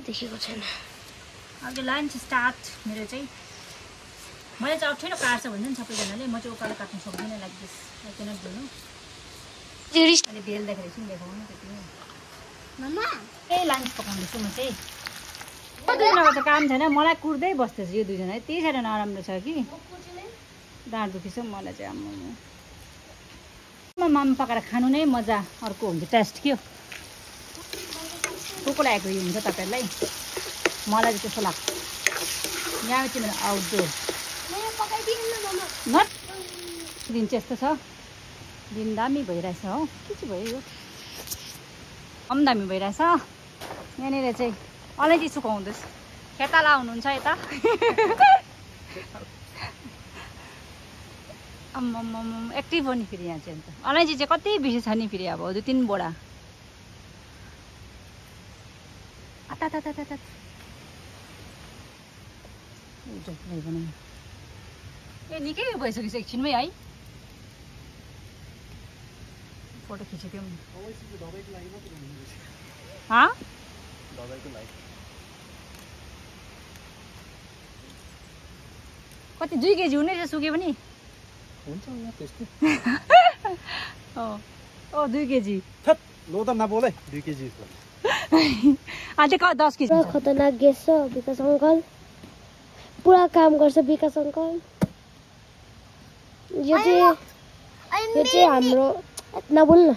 देखेको छैन। अब लन्च स्टार्ट मेरो चाहिँ मैले चाहिँ अप्ठ्यारो काट्छ भन्छ नि सबैजनाले, म चाहिँ उकालो काट्नु सक्दिनँ like this. I cannot do no. अहिले बेल्दाखेरि एकछिन देखाउनु त्यति हो। मम्मा ए लन्च पकाउँदैछु म चाहिँ। दुईजनाको त काम छैन, मलाई कुर्दै बस्दैछ यो दुईजना। यति साह्रो नराम्रो छ कि ढाड दुखिन्छ मलाई चाहिँ। आम्मा पकाएर खानु नै मजा अर्को हुन्छ, टेस्ट के हो को लागेको हुन्छ तपाईँहरूलाई। मलाई चाहिँ त्यस्तो लाग्छ। यहाँ चाहिँ मेरो आउटडोर नट दिन चाहिँ यस्तो छ। दिन दामी भइरहेछ हो, के चाहिँ भयो यो दामी भइरहेछ। यहाँनिर चाहिँ अलैँची सुकाउँदैछ। खेताला हुनुहुन्छ यता। आम्म एक्टिभ हो नि फेरि यहाँ चाहिँ। अन्त अलैँची चाहिँ कति बेसी छ नि फेरि, अब 2-3 बोरा। ए निकै भइसकेछ एकछिनमै है। फोटो खिचेको कति 2 केजी हुने रहेछ सुके पनि हुन्छ यहाँ त्यस्तै। 2 केजी लो त नबोले 2 केजी जस्तो। आज 10 केजी खतरनाक ग्यास छ विकास अङ्कल। पुरा काम गर्छ विकास अङ्कल। यो चाहिँ हाम्रो नबोल न।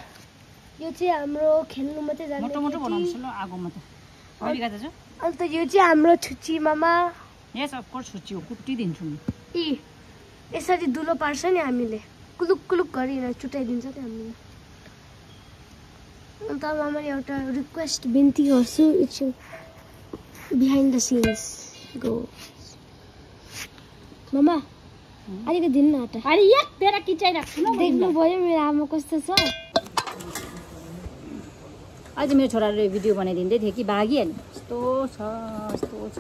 यो चाहिँ हाम्रो खेल्नु मात्रै जान्छ। मोटो मोटो बनाउँछु ल आगोमा त। अलिका दाजु अन्त यो चाहिँ हाम्रो छुच्ची मामा। यस अफ कोर्स छुच्ची हो, कुटिदिन्छु म। यसरी दुलो पार्छ नि हामीले, कुलुक कुलुक गरिन चुटाइदिन्छ नि हामीले। अन्त मामाले एउटा रिक्वेस्ट बिन्ती गर्छु, एकछिन बिहाइन्ड द सिन्स गो। मामा अलिकति दिनु न आटा। अरे एक तेरा किचाइराख्छु न। देख्नु भयो मेरो आमा कस्तो छ। आज मेरो छोराले भिडियो बनाइदिँदै थियो कि भागिहाल्यो। यस्तो छ यस्तो छ,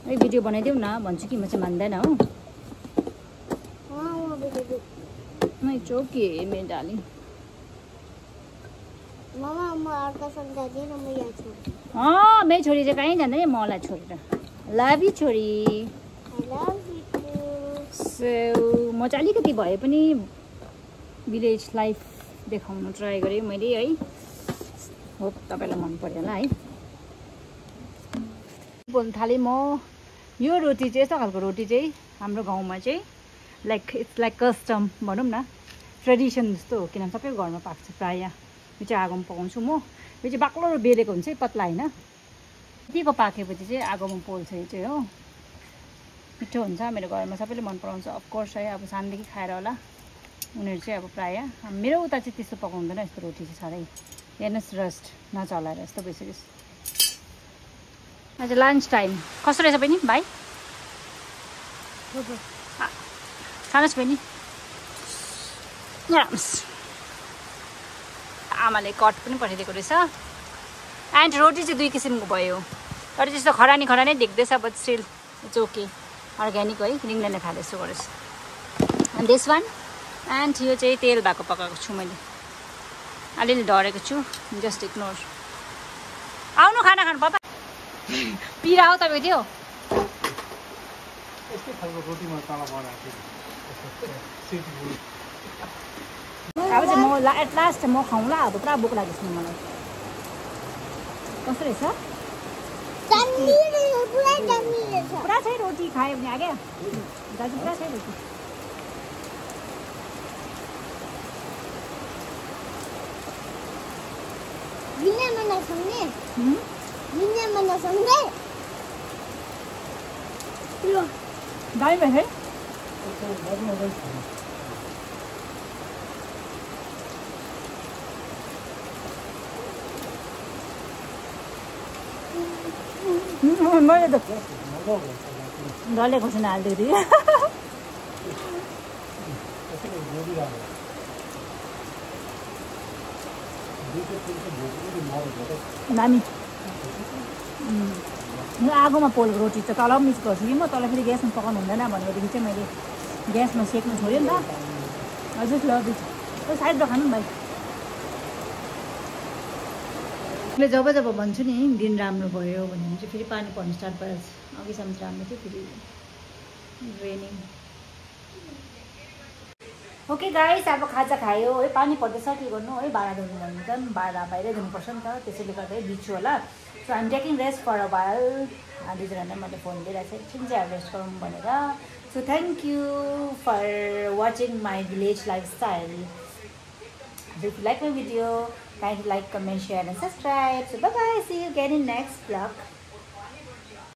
अलिक भिडियो बनाइदेऊ न भन्छु कि म चाहिँ मान्दैन हो। इट्स ओके मेरो डार्लिङ। मामा म अर्कासँग जाँदिन, म यहाँ छु। मेरो छोरी चाहिँ कहीँ जाँदैन मलाई छोडेर। लभ यु छोरी। I love you too. So म चाहिँ अलिकति भए पनि भिलेज लाइफ देखाउनु ट्राई गरेँ मैले है। होप तपाईँलाई मन पर्यो होला है। बोल्नु थालेँ म। यो रोटी चाहिँ यस्तो खालको रोटी चाहिँ हाम्रो गाउँमा चाहिँ लाइक इट्स लाइक कस्टम भनौँ न, ट्रेडिसन जस्तो हो। किनभने सबैको घरमा पाक्छ प्रायः। यो चाहिँ आगोमा पकाउँछु म। यो चाहिँ बाक्लो बेलेको हुन्छ है, पत्ला होइन। यतिको पाकेपछि चाहिँ आगोमा पोल्छ यो चाहिँ हो। मिठो हुन्छ मेरो घरमा, सबैले मन पराउँछ अफकोर्स है। अब सानदेखि खाएर होला उनीहरू चाहिँ। अब प्रायः मेरो उता चाहिँ त्यस्तो पकाउँदैन यस्तो रोटी चाहिँ साह्रै। हेर्नुहोस् रस्ट नचलाएर यस्तो भइसक्योस्। आज लन्च टाइम कस्तो रहेछ बहिनी भाइ? खानुहोस् बहिनी। आमाले कट पनि पठाइदिएको रहेछ। एन्ड रोटी चाहिँ 2 किसिमको भयो। रोटी त्यस्तो खरानी खरानी देख्दैछ but still it's okay, organic है। रिङले खाँदै यसो गरेछ। एन्ड दिस वान एन्ड यो चाहिँ तेल भएको पकाएको छु मैले। अलिअलि डरेको छु, जस्ट इग्नोर। आउनु खाना खानु पापा। पिरा हो तपाईँको त्यो। यस्तै खालको रोटीमा तल बनाएको थियो। अब चाहिँ म एट लास्ट म खाउँला। अब पुरा भोक लागेको छ मलाई। कस्तो रहेछ? पुरा छ रोटी खायो भने आगे दाजु, पुरा छ रोटी। दामी भयो है। मैले त डल्ले खोर्सानी हालिदिएको थिएँ। दामी। यो आगोमा पोलेको रोटी चाहिँ तल मिक्स गर्छु कि म। तल फेरि ग्यासमा पकाउनु हुँदैन भनेदेखि चाहिँ मैले ग्यासमा सेक्नु छोड्यो नि त। हजुर ल साइडमा खानु नि भाइ। जब जब भन्छु नि दिन राम्रो भयो भने चाहिँ फेरि पानी पर्नु स्टार्ट भइहाल्छ। अघिसम्म चाहिँ राम्रो थियो, फेरि रेनिङ। ओके गाइस, अब खाजा खायो है, पानी पर्दैछ, के गर्नु है, भाँडा धुनु भने त भाँडा बाहिरै धुनुपर्छ नि त, त्यसैले गर्दा बिच्छु होला। So I'm taking rest for a while. दुईजनाले मैले फोन दिइरहेको छु, एकछिन चाहिँ अब रेस्ट गरौँ भनेर। So thank you for watching my village lifestyle. So if you like my video, kindly like, comment, share and subscribe. So bye bye, see you again in next vlog.